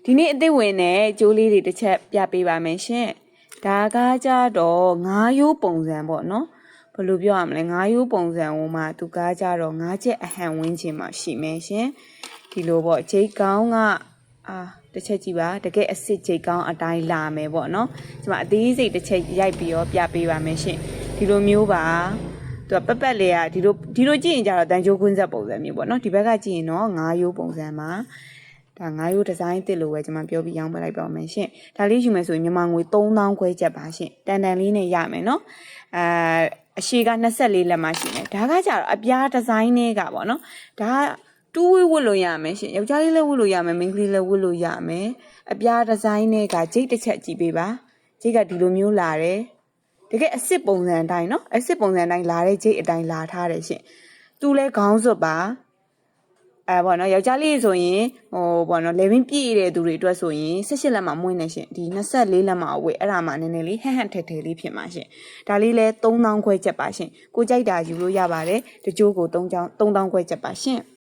ဒီနေ့အသစ်ဝင်တဲ့ကျိုးလေးတွေတစ်ချက်ပြပေးပါမယ်ရှင်ဒါကကြတော့ငါးရိုးပုံစံပေါ့နော်ဘယ်လိုပြောရမလဲငါးရိုးပုံစံဟိုမှာသူကားကြတော့ငါးချက်အဟန်ဝင်းချင်မှာရှိမယ်ရှင်ဒီလိုပေါ့ဂျိတ်ကောင်းကတစ်ချက်ကြည့်ပါတကယ်အစ်စ်ဂျိတ်ကောင်းအတိုင်းလာမယ်ပေါ့နော်ဒီမှာအသေးစိတ်တစ်ချက်ရိုက်ပြီးတော့ပြပေးပါမယ်ရှင်ဒီလိုမျိုးပါသူကပက်လေးကဒီလိုကြည့်ရင်ကြတော့တန်ချိုးခွင်းဆက်ပုံစံမျိုးပေါ့နော်ဒီဘက်ကကြည့်ရင်တော့ငါးရိုးပုံစံမှာဒါငါးရိုးဒီဇိုင်းတစ်လို့ပဲကျွန်မပြောပြီးရောင်းပလိုက်ပါမယ်ရှင်ဒါလေးယူမယ်ဆိုရင်မြန်မာငွေ3000ခွဲချက်ပါရှင်တန်လေးနဲ့ရမယ်နော်အရှိက24လက်မှရှိမယ်ဒါကကြတော့အပြားဒီဇိုင်းနဲ့ကပေါ့နော်ဒါတူးဝတ်လို့ရမယ်ရှင်ယောက်ျားလေးလည်းဝတ်လို့ရမယ်မိန်းကလေးလည်းဝတ်လို့ရမယ်အပြားဒီဇိုင်းနဲ့ကဂျိတ်တစ်ချက်ကြည့်ပေးပါဂျိတ်ကဒီလိုမျိုးလာတယ်တကယ်အစ်စ်ပုံစံအတိုင်းနော်အစ်စ်ပုံစံအတိုင်းလာတဲ့ဂျိတ်အတိုင်းလာထားတယ်ရှင်သူလဲခေါင်းစွပ်ပါပေါ့နော်ယောက်ျားလေးဆိုရင်ပေါ့နော်လေဗင်းပြည့်တဲ့သူတွေအတွက်ဆိုရင်18လက်မှမွေးနေရှင်ဒီ24လက်မှအဝေးအဲ့ဒါမှနည်းနည်းလေးဟန့်ထဲထဲလေးဖြစ်မှာရှင်ဒါလေးလဲ3000ခွဲချက်ပါရှင်ကိုကြိုက်တာယူလို့ရပါတယ်တကြိုးကို3000ခွဲချက်ပါရှင်